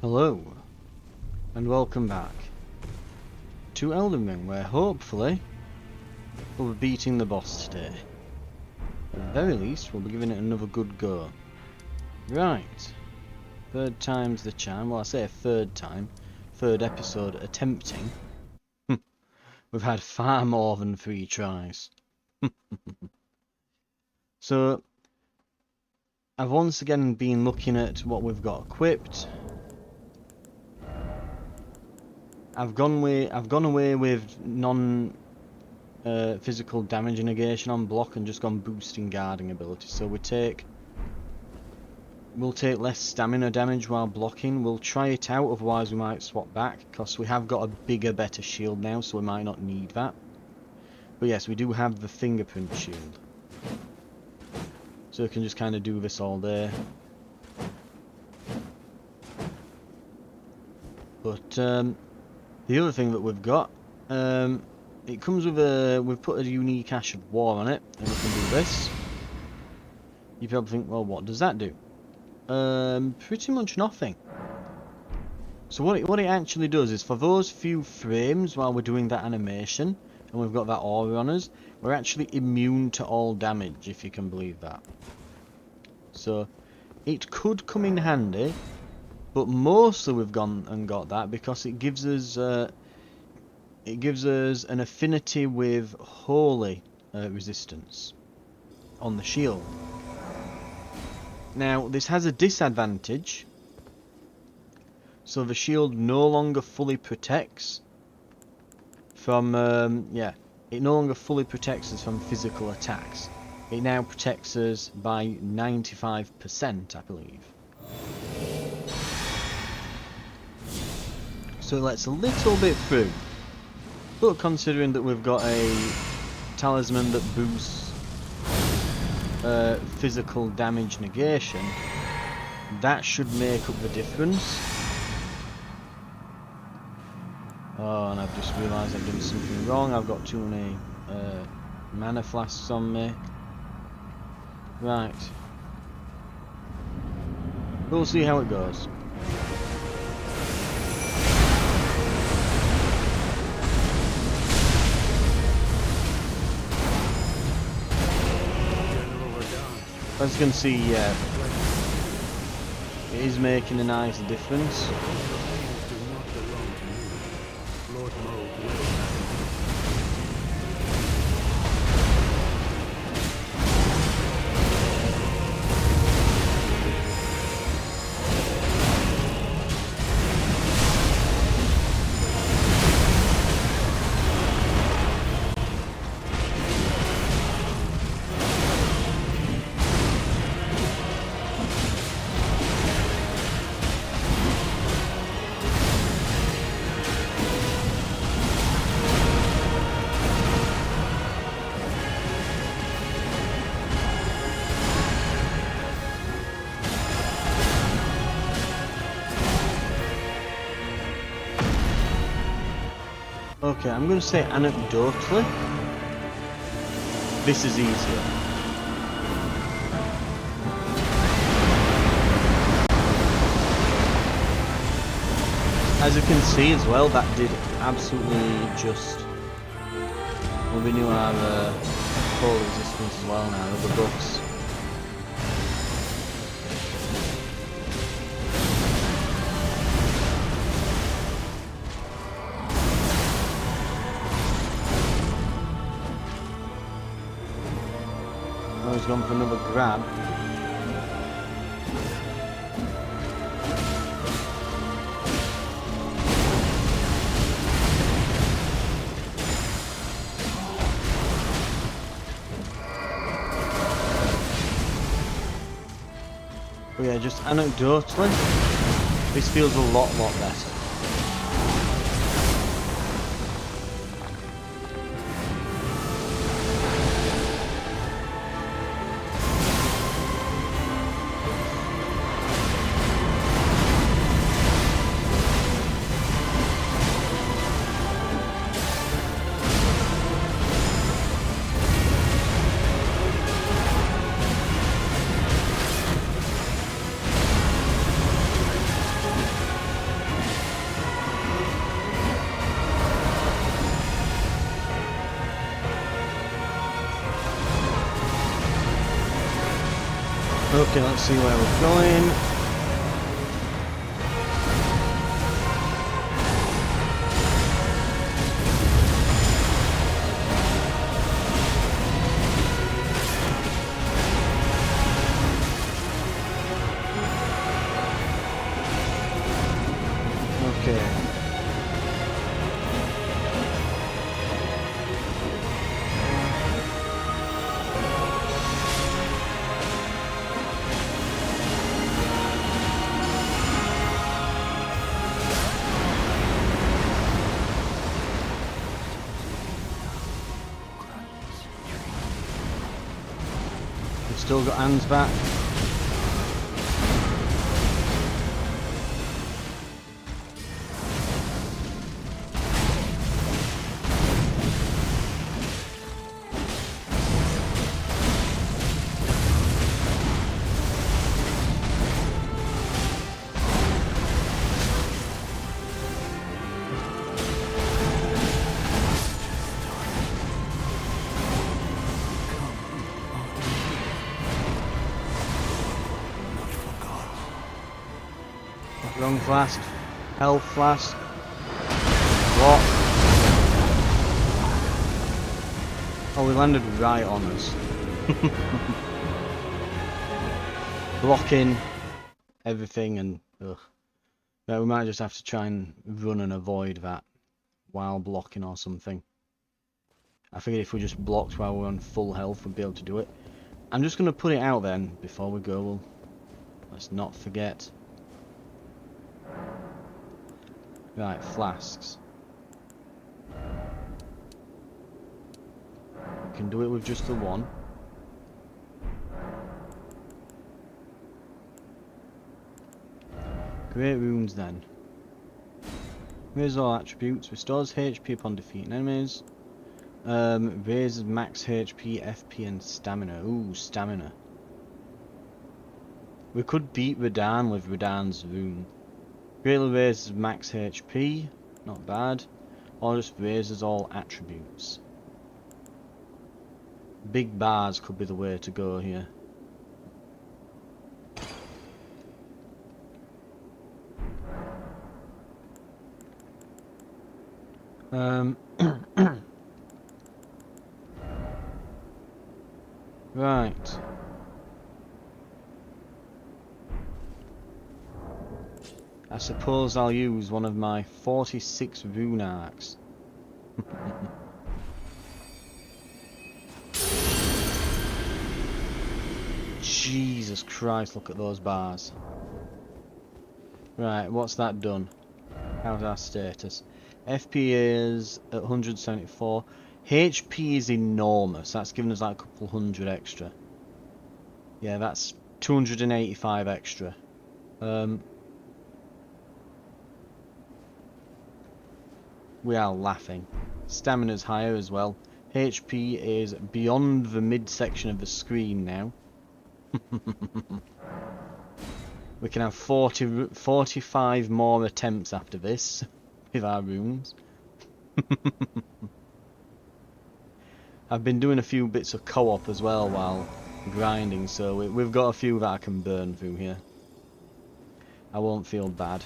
Hello, and welcome back to Elden, where hopefully we'll be beating the boss today. At the very least, we'll be giving it another good go. Right, third time's the charm. Well, I say a third time, third episode attempting. We've had far more than 3 tries. So, I've once again been looking at what we've got equipped. I've gone away with physical damage negation on block and just gone boosting guarding ability. So we'll take less stamina damage while blocking. We'll try it out, otherwise we might swap back, because we have got a bigger, better shield now, so we might not need that. But yes, we do have the fingerprint shield, so we can just kind of do this all day. But the other thing that we've got, it comes with we've put a unique Ash of War on it, and we can do this. You probably think, well, what does that do? Pretty much nothing. So what it actually does is, for those few frames while we're doing that animation, and we've got that aura on us, we're actually immune to all damage, if you can believe that. So it could come in handy, but mostly we've gone and got that because it gives us an affinity with holy resistance on the shield. Now, this has a disadvantage, so the shield no longer fully protects from, it no longer fully protects us from physical attacks. It now protects us by 95%, I believe. So it lets a little bit through, but considering that we've got a talisman that boosts physical damage negation, that should make up the difference. Oh, and I've just realised I've done something wrong. I've got too many mana flasks on me. Right. We'll see how it goes. As you can see, yeah, it is making a nice difference. Okay, I'm going to say anecdotally, this is easier. As you can see as well, that did absolutely just... Well, we knew our core resistance as well now, the buffs. Oh, he's gone for another grab. But yeah, just anecdotally, this feels a lot better. Okay, let's see where we're going. Okay. We've still got hands back. Wrong flask. Health flask. What? Oh, we landed right on us. Blocking everything and ugh. Yeah, we might just have to try and run and avoid that while blocking or something. I figured if we just blocked while we're on full health, we'd be able to do it. I'm just going to put it out then before we go. Let's not forget. Right, flasks. We can do it with just the one. Great runes then. Raises all attributes. Restores HP upon defeating enemies. Raises max HP, FP and stamina. Ooh, stamina. We could beat Radahn with Radahn's rune. Greatly raises max HP. Not bad. Or just raises all attributes. Big bars could be the way to go here. Right. I suppose I'll use one of my 46 rune arcs. Jesus Christ, look at those bars. Right, what's that done? How's our status? FP is at 174. HP is enormous. That's given us like a couple hundred extra. Yeah, that's 285 extra. We are laughing. Stamina's higher as well. HP is beyond the midsection of the screen now. We can have 45 more attempts after this with our runes. I've been doing a few bits of co-op as well while grinding, so we've got a few that I can burn through here. I won't feel bad.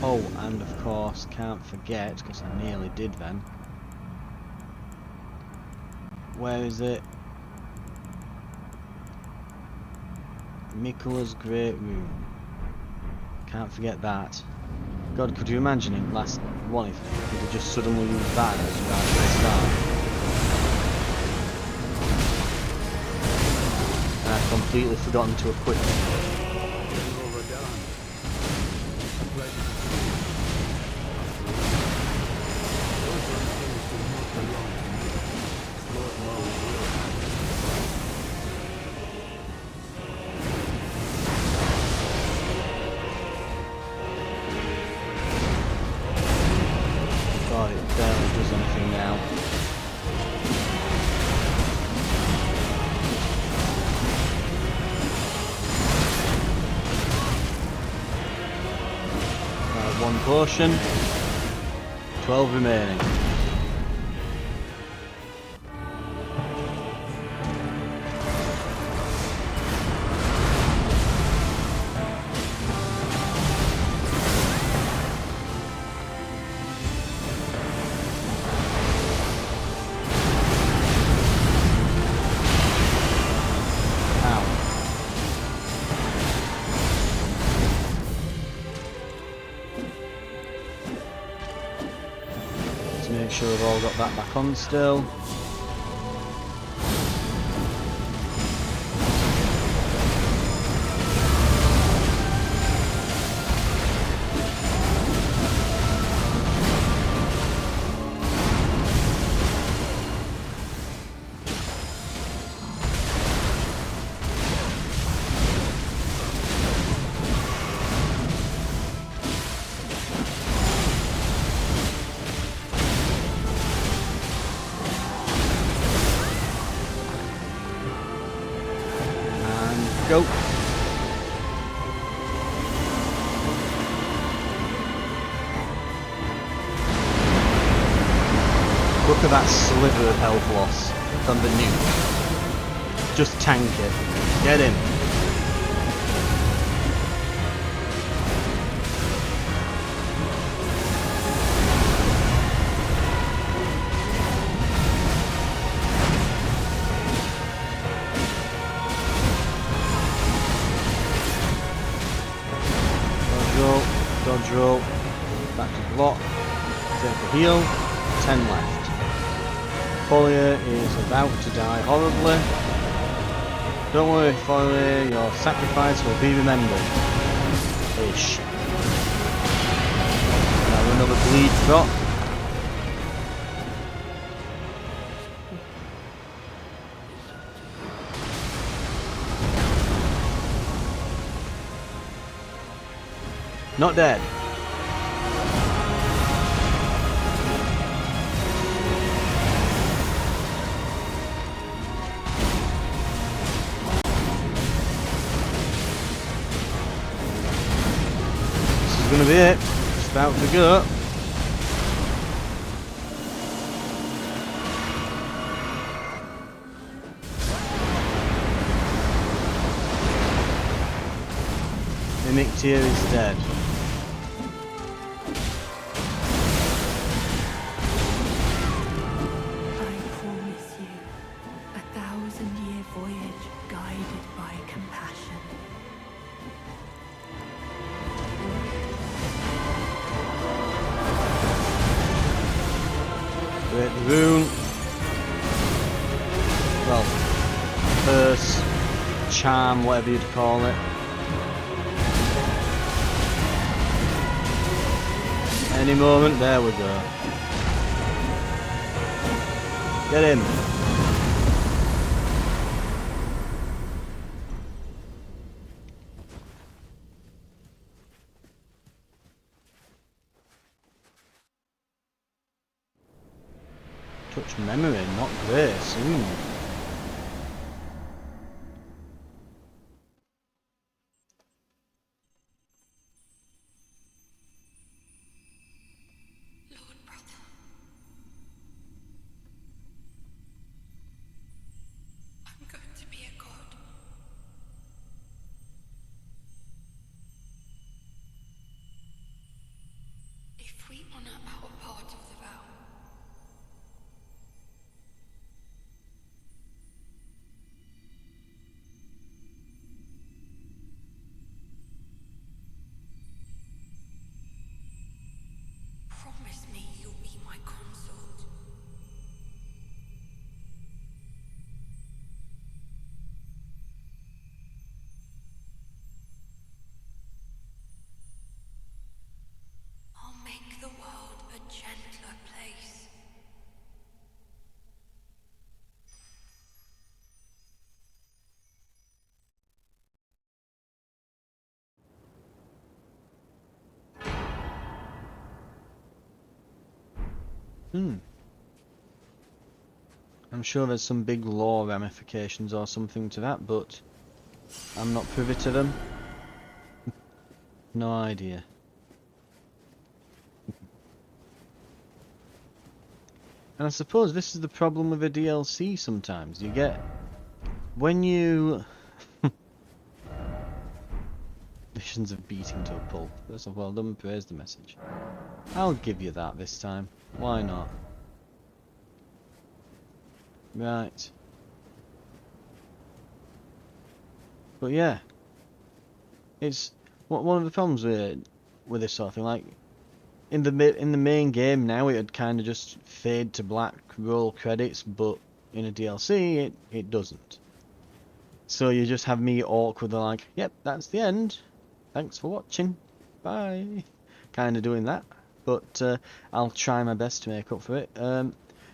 Oh, and of course, can't forget, because I nearly did then. Where is it? Miquella's Great Rune. Can't forget that. God, could you imagine in last one if we could have just suddenly used that as right at the start? And I'd completely forgotten to equip it. one potion. 12 remaining. Make sure we've all got that back on still. Go. Look at that sliver of health loss from the nuke. Just tank it. Get him. Dodge roll, back to block, take a heal, 10 left. Folia is about to die horribly. Don't worry, Folia, your sacrifice will be remembered. Ish. Now another bleed drop. Not dead. This is gonna be it. It's about to go. Miquella is dead. Create the rune. Well, curse, charm, whatever you'd call it. Any moment, there we go. Get him. Touch memory, not grace. I'm sure there's some big law ramifications or something to that, but I'm not privy to them. No idea. And I suppose this is the problem with a DLC sometimes. You get... When you... Visions of beating to a pulp. First of all, well done, praise the message. I'll give you that this time. Why not? Right. But yeah. It's... One of the problems with this sort of thing, like... In the main game now, it'd kind of just fade to black, roll credits, but in a DLC, it doesn't. So you just have me awkwardly like, yep, that's the end. Thanks for watching. Bye. Kind of doing that. But I'll try my best to make up for it.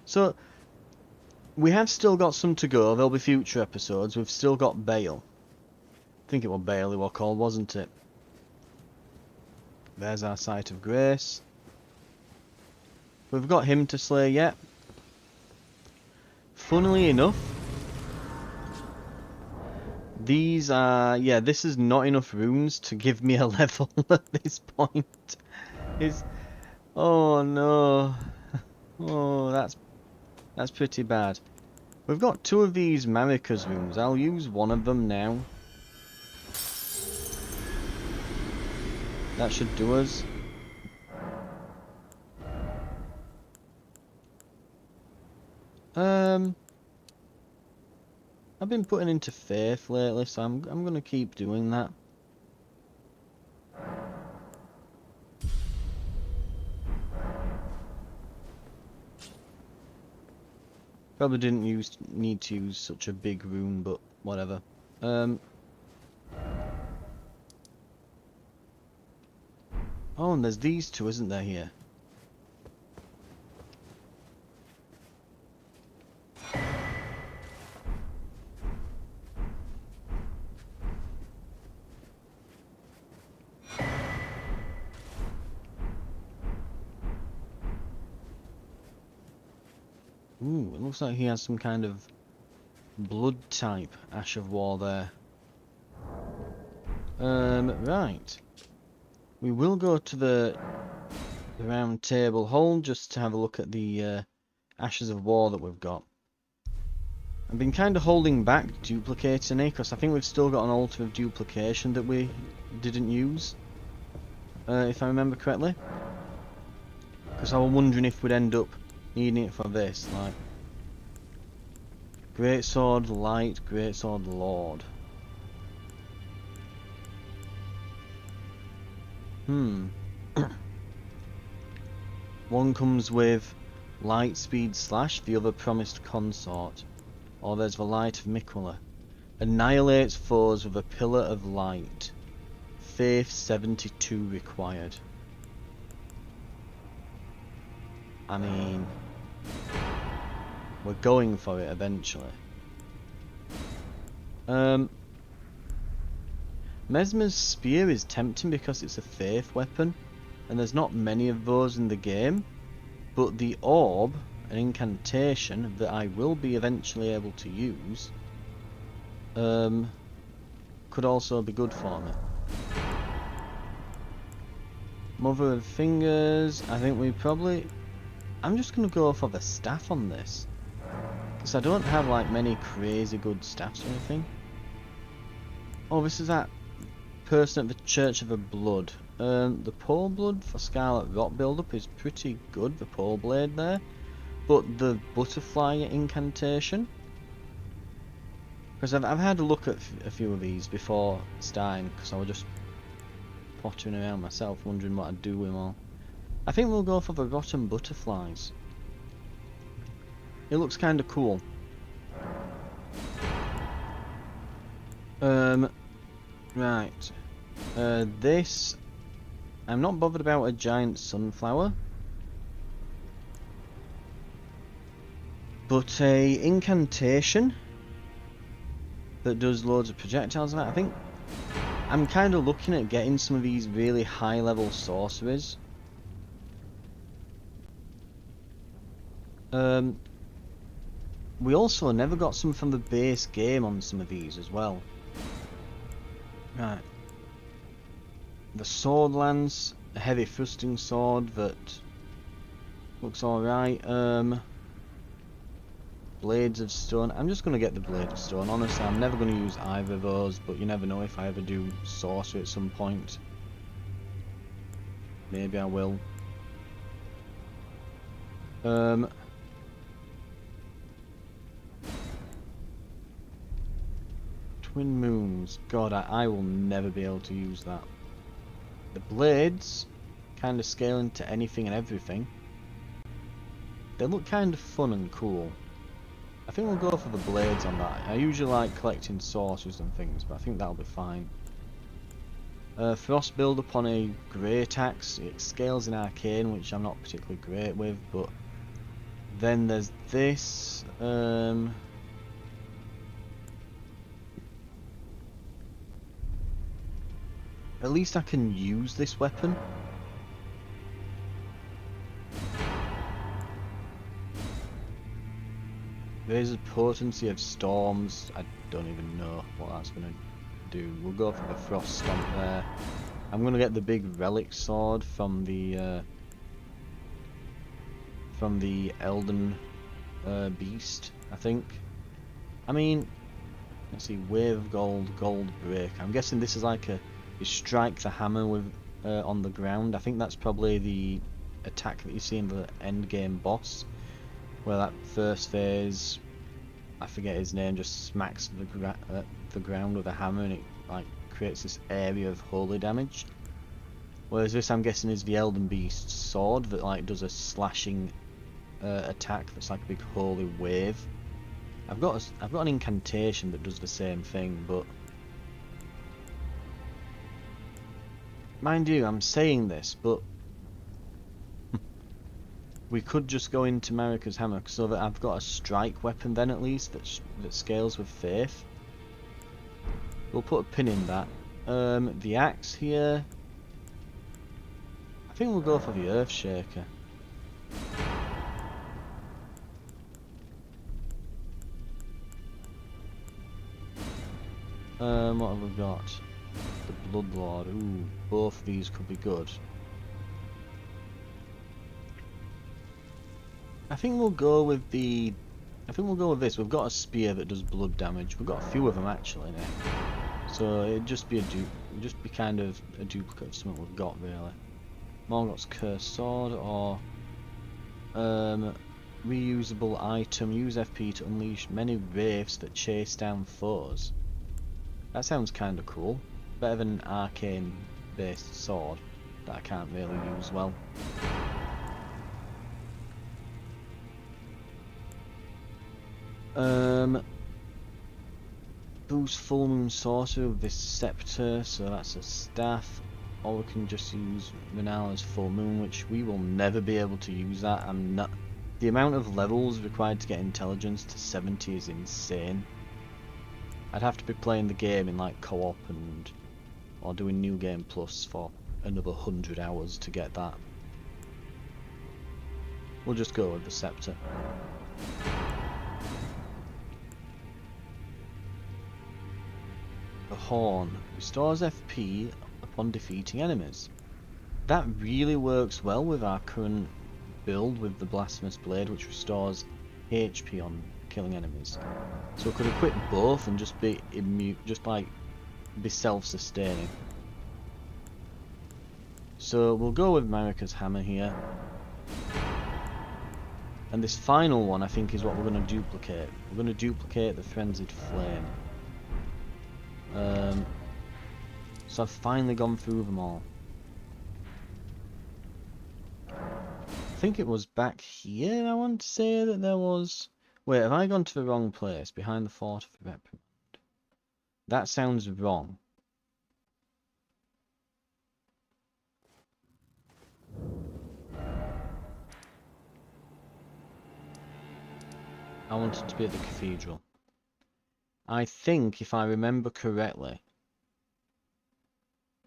So, we have still got some to go. There'll be future episodes. We've still got Bale. I think it was Bale they were called, wasn't it? There's our site of grace. We've got him to slay yet. Funnily enough, these are... Yeah, this is not enough runes to give me a level at this point. It's... Oh no. Oh, that's pretty bad. We've got 2 of these Marika's runes. I'll use one of them now. That should do us. I've been putting into faith lately, so I'm gonna keep doing that. Probably didn't need to use such a big rune, but whatever. Oh, and there's these 2, isn't there, here? Ooh, it looks like he has some kind of blood type Ash of War there. Right. We will go to the round table hold just to have a look at the Ashes of War that we've got. I've been kind of holding back duplicating it because I think we've still got an altar of duplication that we didn't use, if I remember correctly. Because I was wondering if we'd end up needing it for this, like Greatsword Light, Greatsword Lord. One comes with Light Speed Slash, the other Promised Consort. Or there's the Light of Miquella. Annihilates foes with a Pillar of Light. Faith 72 required. I mean, we're going for it eventually. Mesmer's Spear is tempting because it's a faith weapon, and there's not many of those in the game, but the Orb, an incantation that I will be eventually able to use, could also be good for me. Mother of Fingers, I think we probably... I'm just going to go for the staff on this, because I don't have like many crazy good staffs or anything. Oh, this is that person at the Church of the Blood. The Pole Blood for Scarlet Rot build-up is pretty good, the Pole Blade there. But the Butterfly incantation... Because I've had a look at a few of these before starting, because I was just pottering around myself, wondering what I'd do with them all. I think we'll go for the Rotten Butterflies. It looks kind of cool. Right. This... I'm not bothered about a giant sunflower. But a incantation that does loads of projectiles and that. I think I'm kind of looking at getting some of these really high level sorceries. We also never got some from the base game on some of these as well. Right. The Sword Lance, a heavy thrusting sword that looks alright. Blades of Stone. I'm just going to get the Blade of Stone. Honestly, I'm never going to use either of those, but you never know if I ever do sorcery at some point. Maybe I will. Twin Moons. God, I will never be able to use that. The blades kind of scale into anything and everything. They look kind of fun and cool. I think we'll go for the blades on that. I usually like collecting sorceries and things, but I think that'll be fine. Frost build upon a great axe. It scales in arcane, which I'm not particularly great with, but then there's this. At least I can use this weapon. There's a potency of storms. I don't even know what that's going to do. We'll go for the frost stomp there. I'm going to get the big relic sword from the Elden beast, I think. I mean, let's see, wave of gold, gold break. I'm guessing this is like you strike the hammer with on the ground. I think that's probably the attack that you see in the end game boss, where that first phase, I forget his name, just smacks the ground with a hammer and it like creates this area of holy damage. Whereas this, I'm guessing, is the Elden Beast's sword that like does a slashing attack that's like a big holy wave. I've got an incantation that does the same thing, but mind you, I'm saying this, but we could just go into Marika's hammer so that I've got a strike weapon then at least that scales with faith. We'll put a pin in that. The axe here. I think we'll go for the Earthshaker. What have we got? The Bloodlord. Ooh, both of these could be good. I think we'll go with the. I think we'll go with this. We've got a spear that does blood damage. We've got a few of them actually now. So it'd just be kind of a duplicate of something we've got really. Morgoth's Cursed Sword or reusable item. Use FP to unleash many wraiths that chase down foes. That sounds kind of cool. Better than an arcane-based sword that I can't really use well. Boost Full Moon Sorcerer with this scepter, so that's a staff. Or we can just use Renala's Full Moon, which we will never be able to use that. The amount of levels required to get intelligence to 70 is insane. I'd have to be playing the game in like co-op or doing New Game Plus for another 100 hours to get that. We'll just go with the scepter. The Horn restores FP upon defeating enemies. That really works well with our current build with the Blasphemous Blade, which restores HP on killing enemies. So we could equip both and just be immune, just like be self-sustaining. So we'll go with Marika's hammer here. And this final one I think is what we're going to duplicate. We're going to duplicate the Frenzied Flame. So I've finally gone through them all. I think it was back here I want to say that there was... Wait, have I gone to the wrong place? Behind the Fort of the Reprimand. That sounds wrong. I wanted to be at the cathedral. I think, if I remember correctly,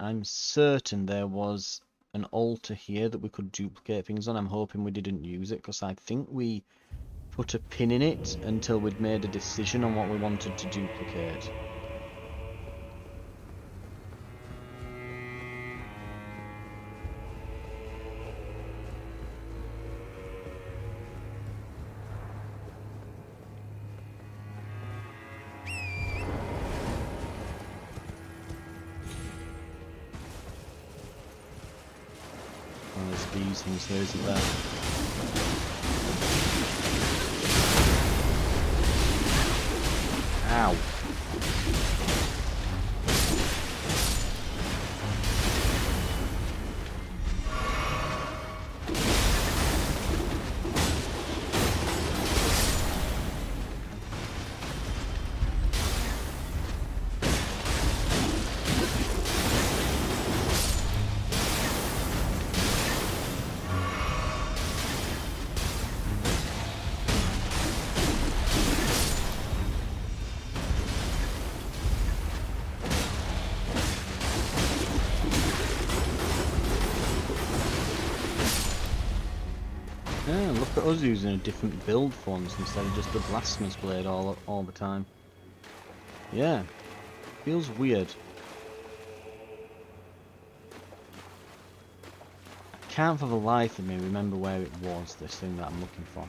I'm certain there was an altar here that we could duplicate things on. I'm hoping we didn't use it, because I think we put a pin in it until we'd made a decision on what we wanted to duplicate. Oh, there's these things here, isn't there? Ow. Yeah, look at us using a different build for once instead of just the blasphemous blade all the time. Yeah, feels weird. I can't for the life of me remember where it was, this thing that I'm looking for.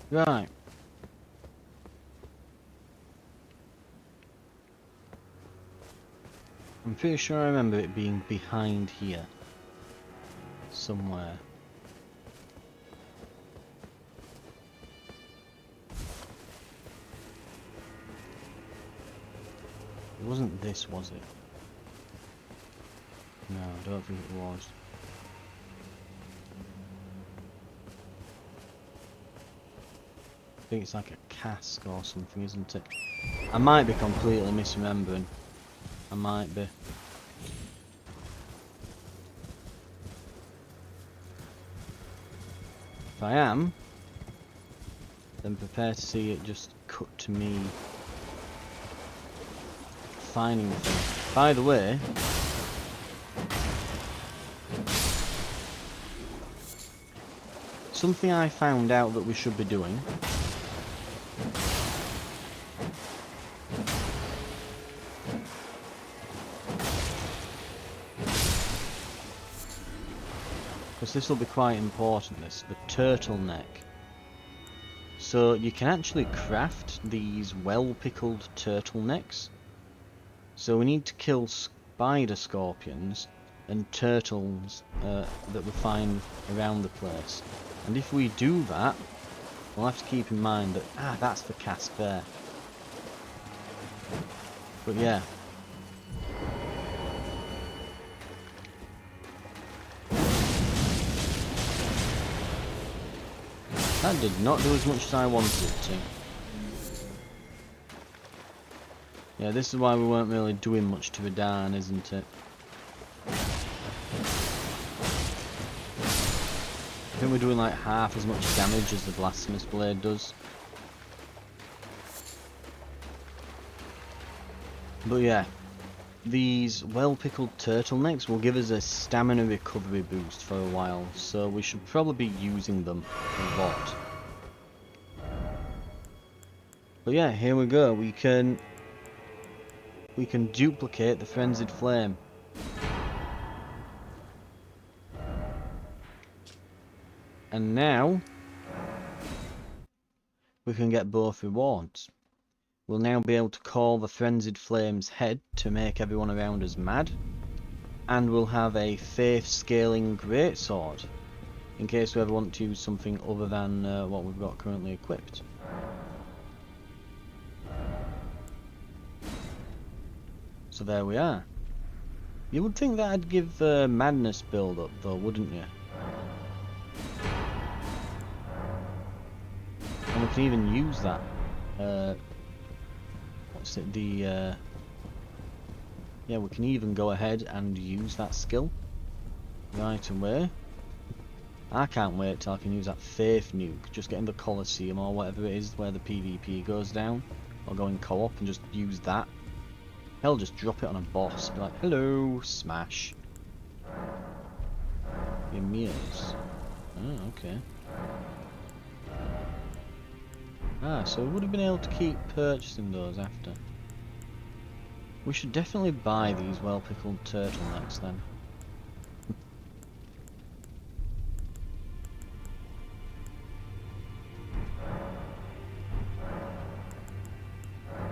Right. I'm pretty sure I remember it being behind here. Somewhere. It wasn't this, was it? No, I don't think it was. I think it's like a cask or something, isn't it? I might be completely misremembering. I might be. If I am, then prepare to see it just cut to me finding the thing. By the way, something I found out that we should be doing. Because this will be quite important, this, the turtleneck. So you can actually craft these well-pickled turtlenecks. So we need to kill spider scorpions and turtles that we find around the place. And if we do that, we'll have to keep in mind that, that's the cask there. But yeah. That did not do as much as I wanted it to. Yeah, this is why we weren't really doing much to Radahn, isn't it? I think we're doing like half as much damage as the Blasphemous Blade does. But yeah, these well-pickled turtlenecks will give us a stamina recovery boost for a while, so we should probably be using them a lot. But yeah, here we go. We can duplicate the Frenzied Flame. And now we can get both rewards. We'll now be able to call the Frenzied Flame's head to make everyone around us mad. And we'll have a faith scaling greatsword in case we ever want to use something other than what we've got currently equipped. So there we are. You would think that'd give madness build up though, wouldn't you? And we can even use that. What's it? Yeah, we can even go ahead and use that skill right away. I can't wait till I can use that Faith nuke, just get in the Colosseum or whatever it is where the PvP goes down, or go in co-op and just use that. Hell, just drop it on a boss, be like, hello, smash. Your mirrors. Oh, okay. Ah, so we would have been able to keep purchasing those after. We should definitely buy these well-pickled turtlenecks then.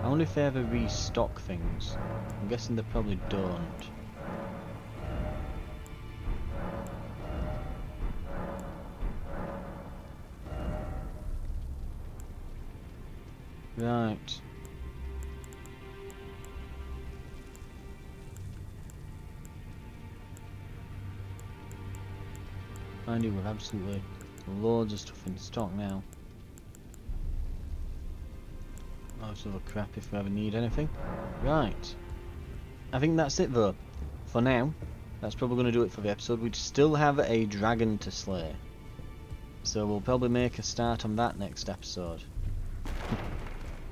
I wonder if they ever restock things. I'm guessing they probably don't. Right. Mind you, we've absolutely loads of stuff in stock now. Loads of other crap if we ever need anything. Right. I think that's it though. For now. That's probably going to do it for the episode. We still have a dragon to slay. So we'll probably make a start on that next episode.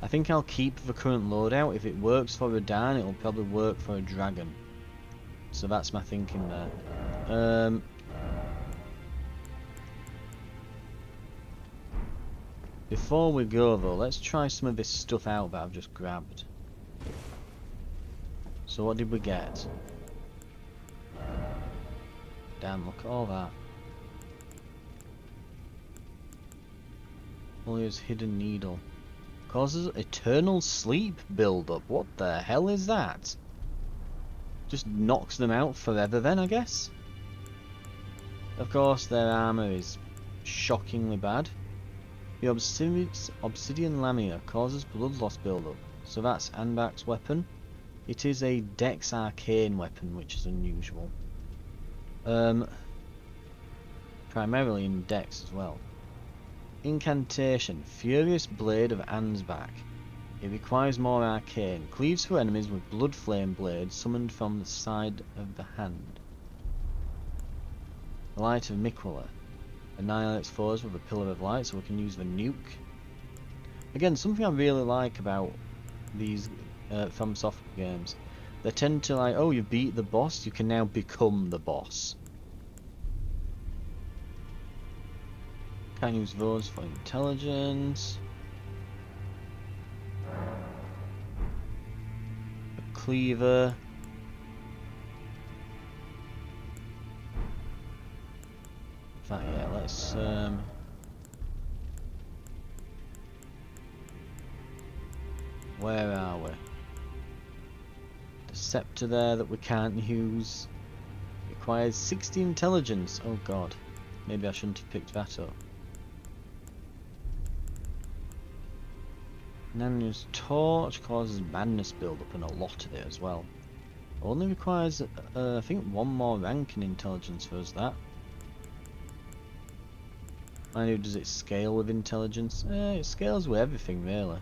I think I'll keep the current loadout. If it works for a Dan, it'll probably work for a dragon. So that's my thinking there. Before we go though, let's try some of this stuff out that I've just grabbed. So what did we get? Damn, look at all that. Oliver's hidden needle. Causes eternal sleep build-up. What the hell is that? Just knocks them out forever then, I guess? Of course, their armor is shockingly bad. The obsidian lamia causes blood loss build-up. So that's Anbak's weapon. It is a Dex arcane weapon, which is unusual. Primarily in Dex as well. Incantation. Furious Blade of Ansbak. It requires more arcane. Cleaves through enemies with blood flame blades summoned from the side of the hand. The Light of Miquella. Annihilates foes with a pillar of light, so we can use the nuke. Again, something I really like about these From Software games. They tend to like, oh, you beat the boss, you can now become the boss. Can use those for intelligence. A cleaver. In fact, yeah, let's where are we? The scepter there that we can't use requires 60 intelligence. Oh god, maybe I shouldn't have picked that up. Nanya's torch causes madness build-up and a lot of it as well. Only requires, I think, one more rank in intelligence for us, that. I know, does it scale with intelligence? It scales with everything, really.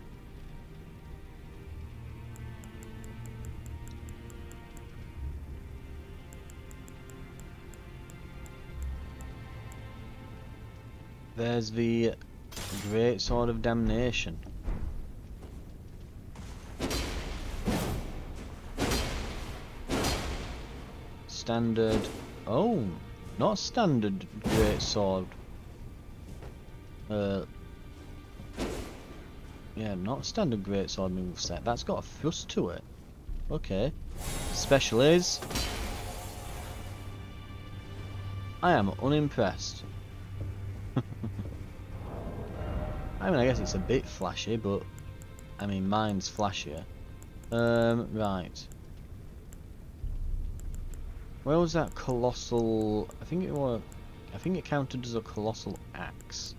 There's the Great Sword of Damnation. Standard... Oh! Not standard Great Sword. Yeah, not standard Great Sword moveset. That's got a thrust to it. Okay. Special is... I am unimpressed. I mean, I guess it's a bit flashy, but... I mean, mine's flashier. Right. Where was that colossal... I think it counted as a colossal axe.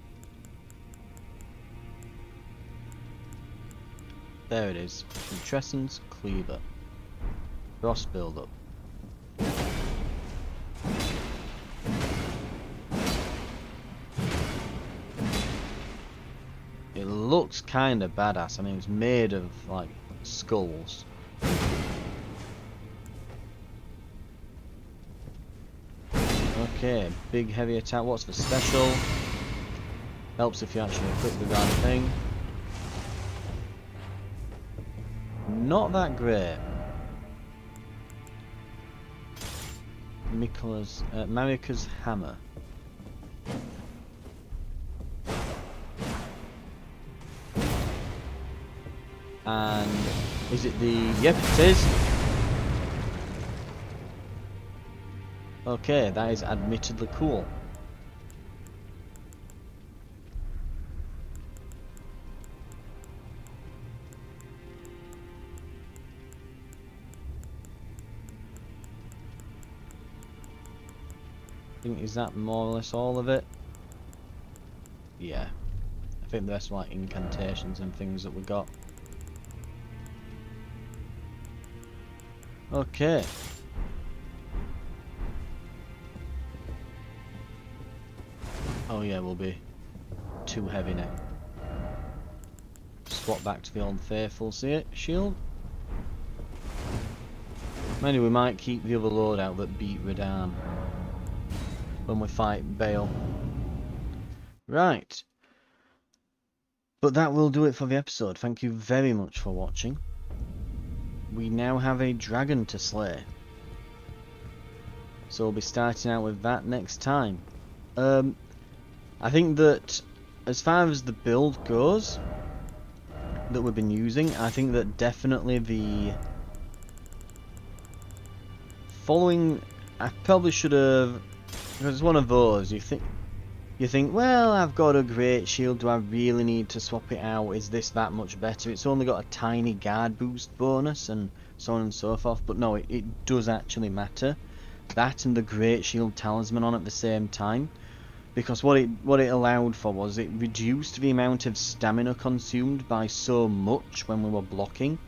There it is. Putrescence Cleaver. Frost build-up. It looks kinda badass. I mean, it's made of, like, skulls. Okay, big heavy attack. What's the special? Helps if you actually equip the darn thing. Not that great. Marika's hammer. And is it the... Yep, it is. Okay, that is admittedly cool. Is that more or less all of it? Yeah. I think the rest are like incantations and things that we got. Okay. Oh yeah, we'll be too heavy now. Swap back to the old faithful shield. Maybe we might keep the other loadout that beat Radahn when we fight Bale. Right. But that will do it for the episode. Thank you very much for watching. We now have a dragon to slay. So we'll be starting out with that next time. I think that as far as the build goes that we've been using, I think that definitely the following... I probably should have... Because it's one of those, you think, well, I've got a great shield, do I really need to swap it out? Is this that much better? It's only got a tiny guard boost bonus and so on and so forth, but no, it does actually matter. That and the great shield talisman on at the same time, because what it allowed for was it reduced the amount of stamina consumed by so much when we were blocking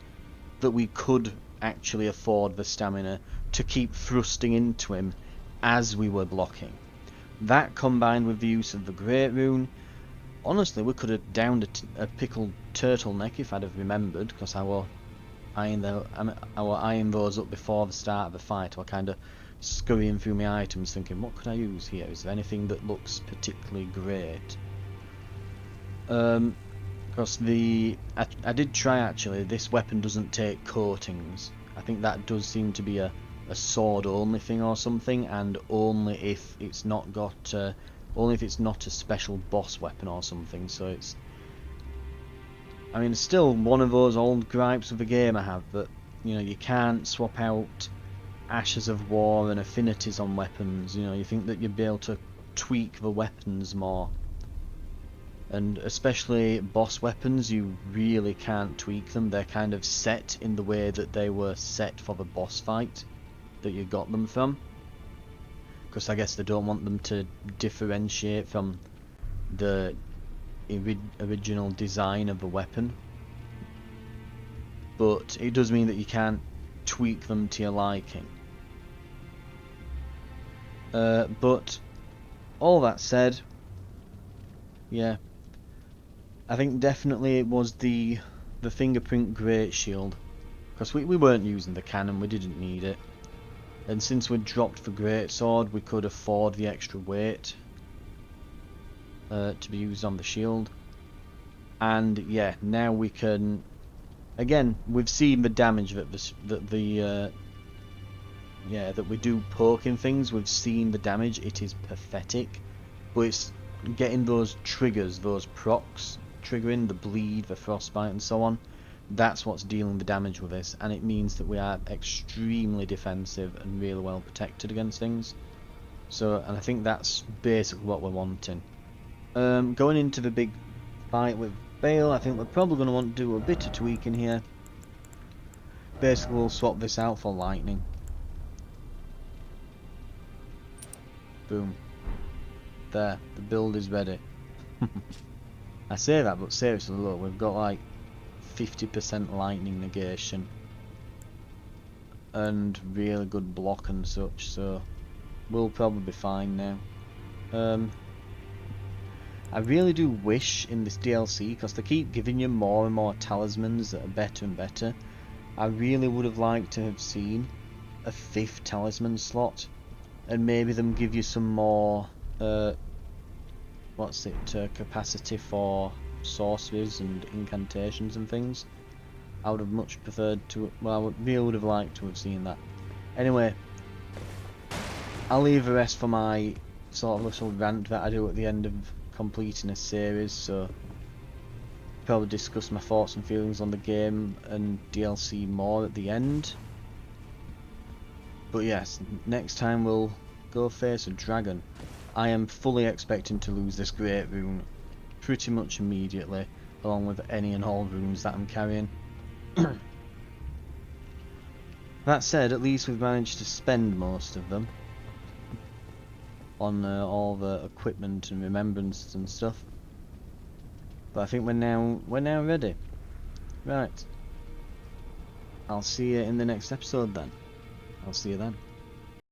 that we could actually afford the stamina to keep thrusting into him as we were blocking. That combined with the use of the Great Rune, honestly we could have downed a pickled turtleneck if I'd have remembered, because I were eyeing those up before the start of the fight. I were kind of scurrying through my items thinking, what could I use here? Is there anything that looks particularly great? Because I did try actually, this weapon doesn't take coatings. I think that does seem to be a sword only thing or something, and only if it's not got only if it's not a special boss weapon or something. So it's, I mean, it's still one of those old gripes of the game I have, that you know, you can't swap out ashes of war and affinities on weapons. You know, you think that you'd be able to tweak the weapons more, and especially boss weapons, you really can't tweak them. They're kind of set in the way that they were set for the boss fight that you got them from, because I guess they don't want them to differentiate from the original design of the weapon. But it does mean that you can't tweak them to your liking. But all that said, yeah, I think definitely it was the fingerprint great shield, because we weren't using the cannon, we didn't need it. And since we dropped the greatsword, we could afford the extra weight to be used on the shield. And yeah, now we can... Again, we've seen the damage that that we do poking things. We've seen the damage. It is pathetic. But it's getting those triggers, those procs, triggering the bleed, the frostbite and so on. That's what's dealing the damage with this, and it means that we are extremely defensive and really well protected against things. So, and I think that's basically what we're wanting. Going into the big fight with Bale, I think we're probably going to want to do a bit of tweaking here. Basically, we'll swap this out for lightning. Boom. There, the build is ready. I say that, but seriously, look, we've got like 50% lightning negation and really good block and such, so we'll probably be fine now. I really do wish in this DLC, because they keep giving you more and more talismans that are better and better, I really would have liked to have seen a 5th talisman slot, and maybe them give you some more capacity for sorceries and incantations and things. I would have much preferred to, well, I would have liked to have seen that. Anyway, I'll leave the rest for my sort of little rant that I do at the end of completing a series, so probably discuss my thoughts and feelings on the game and DLC more at the end. But yes, next time we'll go face a dragon. I am fully expecting to lose this great rune pretty much immediately, along with any and all runes that I'm carrying. That said, at least we've managed to spend most of them on all the equipment and remembrances and stuff. But I think we're now ready. Right. I'll see you in the next episode then. I'll see you then.